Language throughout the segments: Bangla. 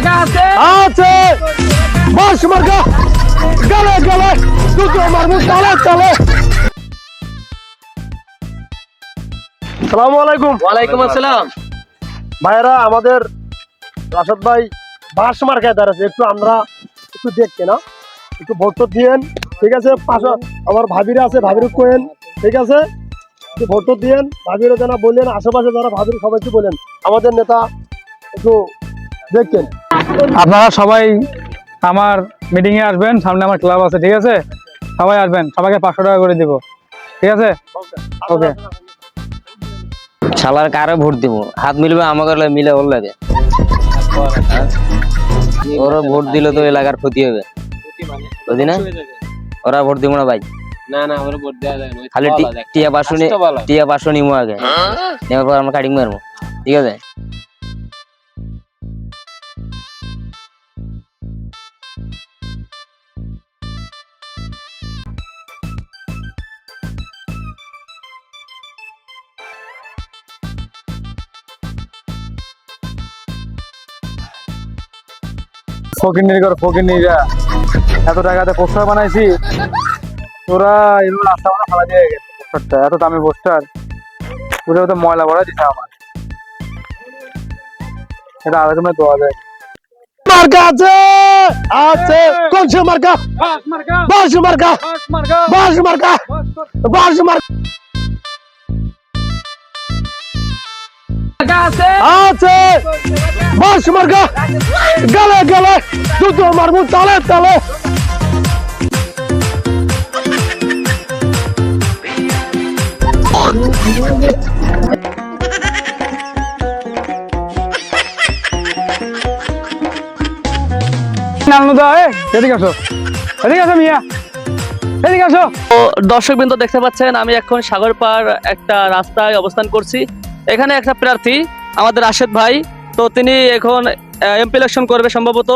আছে বাস মার্কা গলে গলে দুটো মারবো তালে তালে। আসসালামু আলাইকুম। ওয়ালাইকুম আসসালাম। ভাইরা আমাদের রাশেদ ভাই বাস মার্কায় দাঁড়াচ্ছে, একটু আমরা একটু দেখতে না, একটু ভোট দিয়েন, ঠিক আছে? পাশে আমার ভাবিরা আছে, ভাবির কোয়েন, ঠিক আছে? একটু ভোট দিয়েন, ভাবিরও জানা বললেন, আশেপাশে যারা ভাবির সবাইকে বলেন আমাদের নেতা একটু দেখতেন। আপনারা সবাই আমার মিটিং এ আসবেন, সামনে আমার ক্লাব আছে, ঠিক আছে? সবাই আসবেন, সবাইকে 500 টাকা করে দিব, ঠিক আছে? ওকে। শালার কারে ভোট দিব? হাত মিলবে আমাকে মিলে ওর লাগে। ওরা ভোট দিলে তো এলাকার ক্ষতি হবে, বুঝি না? ওরা ভোট দিব না ভাই। না না আমরা ভোট দেওয়া যায় না, খালি টিয়া পাশো নিমো আগে, নেওয়ার পর আমরা কাটিং মারবো, ঠিক আছে? ফকিরনিরা এত টাকাতে পোস্টার বানাইছি, তোরা এগুলো রাস্তা মানে ফালা দিয়ে গেছে। পোস্টারটা এত দামি পোস্টার, পুরো তো ময়লা ভরা দিছে আমার। এটা আলোচনায় দেওয়া যায়। মার্কা আছে আছে কোন সে মার্কা? বাস মার্কা বাস মার্কা বাস মার্কা আছে বাস মার্কা গলে গলে দুটো মারবো তালে তালে। এদিকে আসো, এদিকে আসো মিয়া, এদিকে আসো। দর্শকবৃন্দ দেখতে পাচ্ছেন আমি এখন সাগরপাড় একটা রাস্তায় অবস্থান করছি। এখানে একটা প্রার্থী আমাদের রাশেদ ভাই, তো তিনি এখন এমপি ইলেকশন করবে সম্ভবত।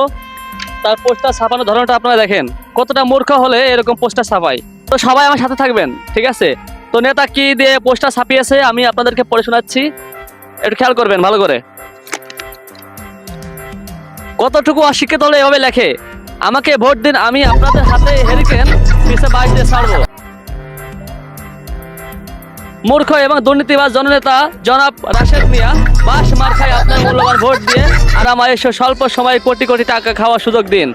তার পোস্টার ছাপানোর ধরনটা আপনারা দেখেন, কতটা মূর্খ হলে এরকম পোস্টার ছাপায়। তো সবাই আমার সাথে থাকবেন, ঠিক আছে? তো নেতা কি দিয়ে পোস্টার ছাপিয়েছে আমি আপনাদেরকে পড়ে শোনাচ্ছি, একটু খেয়াল করবেন ভালো করে। কতটুকু অশিক্ষিত হলে এভাবে লেখে, আমাকে ভোট দিন, আমি আপনাদের হাতে হেরিকেন পিছে বাইক দিয়ে ছাড়বো। মূর্খ এবং দুর্নীতিবাজ জননেতা জনাব রাশেদ মিয়া, বাস মার্কায় আপনার মূল্যবান ভোট দিয়ে আর আমার এসে স্বল্প সময়ে কোটি কোটি টাকা খাওয়ার সুযোগ দিন।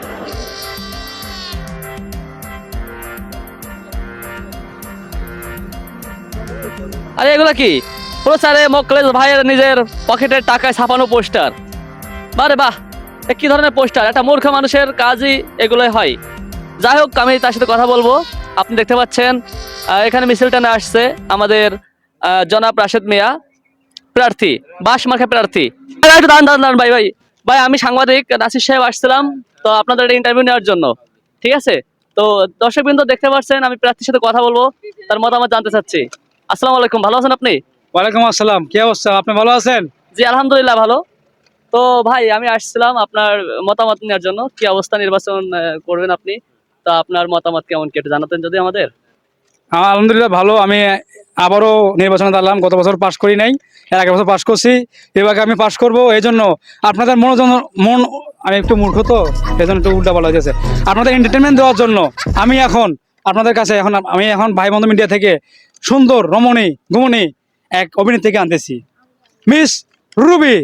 আরে এগুলা কি? প্রচারে মোকলেশ ভাইয়ের নিজের পকেটের টাকায় ছাপানো পোস্টার। বারে বাহ, কি ধরনের পোস্টার! একটা মূর্খ মানুষের কাজই এগুলোই হয়। যাই হোক, আমি তার সাথে কথা বলবো। আপনি দেখতে পাচ্ছেন এখানে মিছিলটা নিয়ে আসছে আমাদের জনাব রাশেদ মিয়া, প্রার্থী, বাস মার্কা প্রার্থী। একটু দাঁড়ান দাঁড়ান দাঁড়ান ভাই ভাই ভাই, আমি সাংবাদিক নাসির সাহেব আসছিলাম তো আপনাদের ইন্টারভিউ নেওয়ার জন্য, ঠিক আছে? তো দর্শকবৃন্দ দেখতে পাচ্ছেন আমি প্রার্থীর সাথে কথা বলবো, তার মতামত জানতে চাচ্ছি। আসসালামু আলাইকুম, ভালো আছেন আপনি? ওয়ালাইকুম আসসালাম, কি অবস্থা? আপনি ভালো আছেন? জি আলহামদুলিল্লাহ ভালো। তো ভাই আমি আসছিলাম আপনার মতামত নেওয়ার জন্য, কি অবস্থা নির্বাচন করবেন আপনি, তা আপনার মতামত কেমন কি একটু জানাতেন যদি আমাদের। আলহামদুলিল্লাহ ভালো। আমি আবারও নির্বাচনে দাঁড়ালাম, গত বছর পাশ করি নাই, এর আগের বছর পাশ করছি, এবার আমি পাশ করবো। এই জন্য আপনাদের মন, আমি একটু মূর্খ তো এই জন্য একটু উল্টা বলা হয়েছে। আপনাদের এন্টারটেনমেন্ট দেওয়ার জন্য আমি এখন আপনাদের কাছে আমি এখন ভাই বন্ধু মিডিয়া থেকে সুন্দর রমণী গুমণী এক অভিনেত্রীকে আনতেছি, মিস রুবি।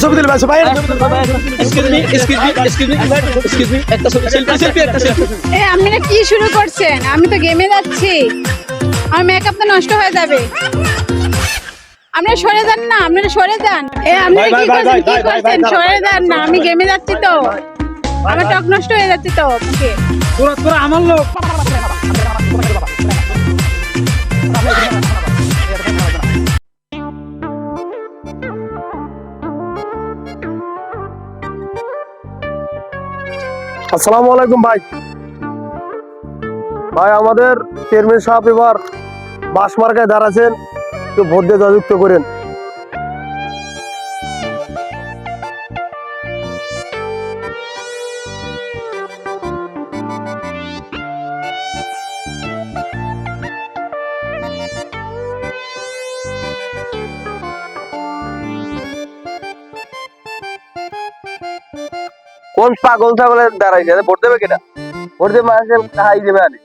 ছবি দিলে ভাই আপনারা কি শুরু করছেন? আমি তো গেমে যাচ্ছি, আমার মেকআপ তো নষ্ট হয়ে যাবে। আপনারা সরে যান না, আপনারা সরে যান। আপনারা কি করছেন? সরে যান না, আমি গেমে যাচ্ছি তো, আমার টক নষ্ট হয়ে যাচ্ছে তো। আমার লোক আসসালামু আলাইকুম ভাই। ভাই আমাদের চেয়ারম্যান সাহেব এবার বাস মার্কায় দাঁড়াচ্ছেন, একটু ভোট দিয়ে জয়যুক্ত করেন। কোন পাগল ছাগলের দাঁড়াইছে ভোট দেবে কেটা? ভোট দেবে মানুষের হাই দেবে আনে।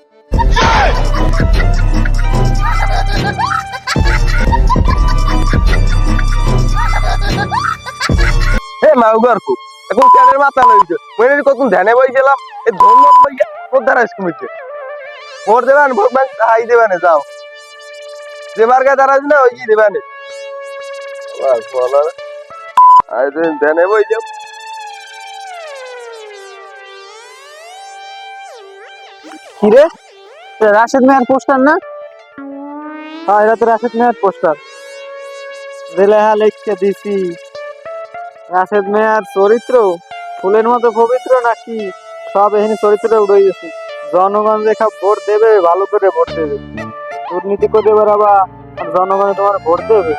হে মাউগার খুব এখন কানের মাথা লইছে মনে কত ধ্যানে বইছিলাম এই ধর্ম বইয়া ভোট দাঁড়াইছ কমিছে। ভোট দেবেন ভোট ব্যাংক হাই দেবে না যাও যেবার গায়ে দাঁড়াইছ না ওই কি দেবে না বাস বলো আই দিন ধ্যানে বই যাও। কিরে রাশেদ মেয়ার পোস্টার না? হ্যাঁ এটা তো রাশেদ মেয়ার পোস্টার। লেখা লিখতে দিছি রাশেদ মেয়ার চরিত্র ফুলের মতো পবিত্র নাকি সব এখানে চরিত্র উড়ে গেছে। জনগণ রেখা ভোট দেবে ভালো করে ভোট দেবে, দুর্নীতি করে বেড়াবা আর জনগণে তোমার ভোট দেবে।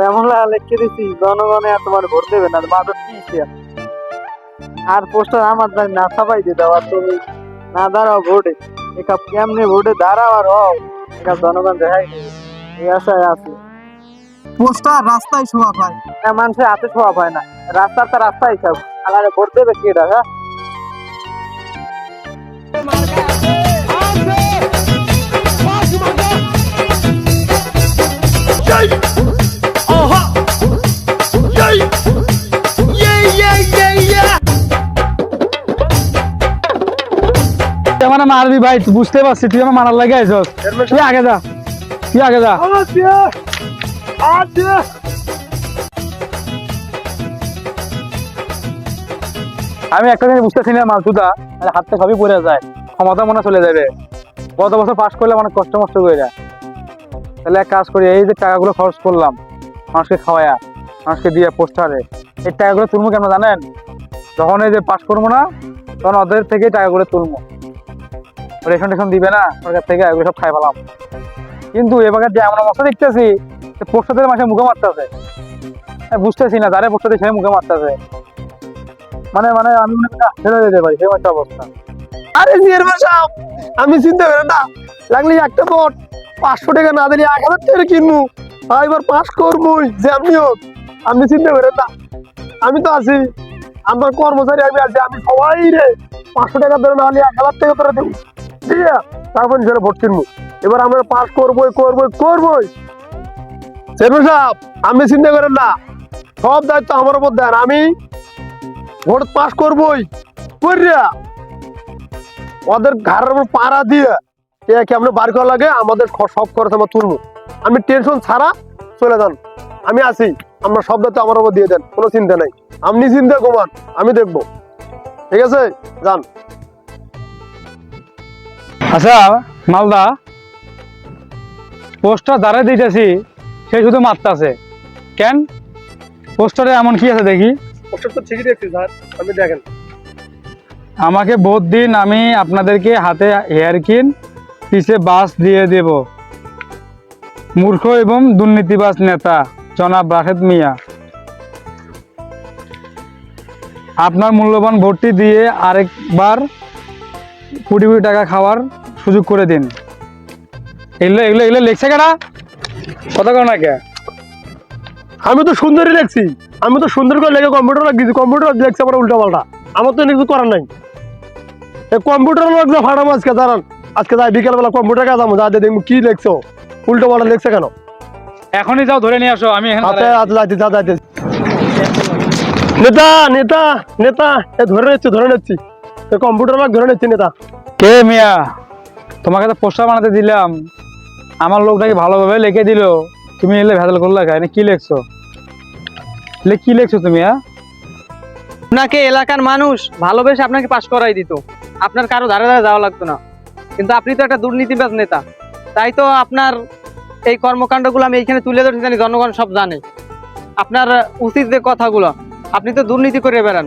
এমন লেখা লিখতে দিছি জনগণে আর তোমার ভোট দেবে না। বাদর কি আর পোস্টার আমার না ছাপাই দিয়ে দেওয়া তুমি না দাঁড়াও ভোটে এসব কেমনে ভোটে দাঁড়াও আর এসব জনগণ দেখাই এই আশায় আছে। পোস্টার রাস্তায় শোয়া পায় মানুষের হাতে শোয়া পায় না, রাস্তার তো রাস্তায় সব আর ভোট দেবে কি এটা? হ্যাঁ মানে মারবি ভাই, তুই বুঝতে পারছি তুই আমার মারার লাগে আইছস। তুই আগে যা, তুই আগে যা। আমি একটা জিনিস বুঝতেছি না, মালতুদা হাতটা সবই পড়ে যায়, ক্ষমতা মনে চলে যাবে। গত বছর পাস করলে অনেক কষ্ট মষ্ট করে যায়। তাহলে এক কাজ করি, এই যে টাকাগুলো খরচ করলাম মানুষকে খাওয়ায়া মানুষকে দিয়ে পোস্টারে, এই টাকাগুলো তুলবো কেন জানেন? যখন এই যে পাস করবো না তখন ওদের থেকে টাকাগুলো তুলবো, রেশন টেশন দিবে না সরকার থেকে, এগুলো সব খাই পেলাম। কিন্তু এবার যে আমরা মশা দেখতেছি পোস্টারের মাসে মুখে মারতেছে, বুঝতেছি না যারা পোস্টার সে মুখে মারতেছে, মানে মানে আমি মনে করি ফেলে দিতে পারি সেই একটা অবস্থা। আরে চেয়ারম্যান সাহেব আমি চিন্তা করেন না, লাগলে একটা ভোট 500 টাকা না দিলে 1000 টাকা কিনবো, এবার পাস করবোই যেমনি হোক। আপনি চিন্তা করেন না, আমি তো আছি, আমার কর্মচারী আমি আছি, আমি সবাই রে 500 টাকা ধরে না হলে 1000 টাকা ধরে দেবো, ঠিক আছে? তারপর নিজের ভোট কিনবো, এবার আমরা পাস করবোই করবোই করবোই। চেয়ারম্যান সাহেব আপনি চিন্তা করেন না, সব দায়িত্ব আমার উপর দেন, আমি ভোট পাস করবোই করিয়া ওদের ঘরের উপর পাড়া দিয়ে কেমন বার করা লাগে আমাদের সব খরচ আমরা তুলবো। আমি টেনশন ছাড়া চলে যান, আমি আছি, আমরা সব দায়িত্ব আমার উপর দিয়ে দেন, কোনো চিন্তা নাই, আপনি চিন্তা কমান আমি দেখবো, ঠিক আছে? যান। আচ্ছা মালদা, পোস্টার দাঁড়াই দিতেছি সে শুধু মারতাছে কেন? পোস্টারে এমন কি আছে দেখি? পোস্টার তো ঠিকই দেখছি স্যার, আপনি দেখেন। আমাকে ভোট দিন, আমি আপনাদেরকে হাতে হেয়ার কিন পিছে বাস দিয়ে দেব। মূর্খ এবং দুর্নীতিবাজ নেতা জনাব রাশেদ মিয়া, আপনার মূল্যবান ভোটটি দিয়ে আরেকবার কোটি কোটি টাকা খাওয়ার সুযোগ করে দিন। এগুলো এগুলো এগুলো লিখছে কেনা কথা কো না কে? আমি তো সুন্দরই লিখছি, আমি তো সুন্দর করে লেগে কম্পিউটার লাগিয়েছি, কম্পিউটার লিখছে আবার উল্টা পাল্টা, আমার তো কিছু করার নাই। কম্পিউটার লাগছে ফাটাবো আজকে, দাঁড়ান আজকে যাই বিকেলবেলা কম্পিউটার কাজ যাবো, যা দেখবো কি লিখছো, উল্টো পাল্টা লিখছে কেন। এখনই যাও ধরে নিয়ে আসো, আমি এখানে হাতে হাতে যাইতে যা যাইতে। নেতা নেতা নেতা এ ধরে নিচ্ছি কম্পিউটার লাগ ধরে নিচ্ছি নেতা। কে মিয়া? তোমাকে তো পোস্টার বানাতে দিলাম, আমার লোকটাকে ভালোভাবে লিখে দিল, তুমি এলে ভেজাল করলা কেন? কি লিখছো? কি লিখছো তুমি? আপনাকে এলাকার মানুষ ভালোবেসে আপনাকে পাশ করাই দিত, আপনার কারো ধারে ধারে যাওয়া লাগতো না। কিন্তু আপনি তো একটা দুর্নীতিবাজ নেতা, তাই তো আপনার এই কর্মকাণ্ডগুলো আমি এইখানে তুলে ধরতে জানি, জনগণ সব জানে। আপনার উচিত যে কথাগুলো, আপনি তো দুর্নীতি করে বেড়ান,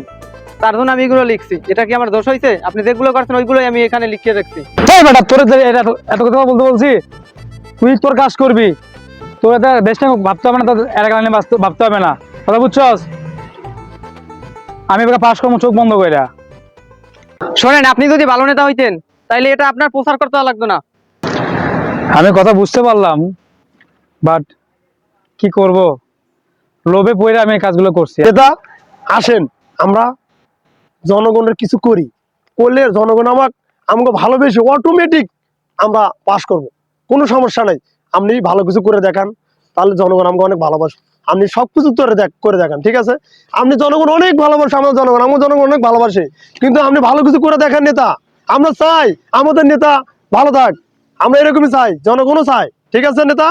তার জন্য আমি এগুলো লিখছি। এটা কি আমার দোষ হয়েছে? আপনি যেগুলো করছেন ওইগুলোই আমি এখানে লিখে রাখছি। এই বেটা, তোর এত কথা বলতে বলছি, তুই তোর কাজ করবি, তোর এটা বেশটা ভাবতে হবে না, তোর এলাকা নিয়ে ভাবতে হবে না, কথা বুঝছস? আমি এবার পাস করবো চোখ বন্ধ করে। শোনেন, আপনি যদি ভালো নেতা হইতেন তাইলে এটা আপনার প্রচার করতে লাগতো না। আমি কথা বুঝতে পারলাম, বাট কি করব, লোভে পড়ে আমি এই কাজগুলো করছি। নেতা আসেন আমরা জনগণের কিছু করি, করলে জনগণ আমাকে ভালোবেসে অটোমেটিক আমরা পাস করব, কোনো সমস্যা নাই। আপনি ভালো কিছু করে দেখান, তাহলে জনগণ আমাকে অনেক ভালোবাসে। আপনি সব কিছু করে দেখান, ঠিক আছে? আপনি জনগণ অনেক ভালোবাসে, আমাদের জনগণ অনেক ভালোবাসে, কিন্তু আপনি ভালো কিছু করে দেখান নেতা। আমরা চাই আমাদের নেতা ভালো থাক, আমরা এরকমই চাই, জনগণও চাই, ঠিক আছে নেতা?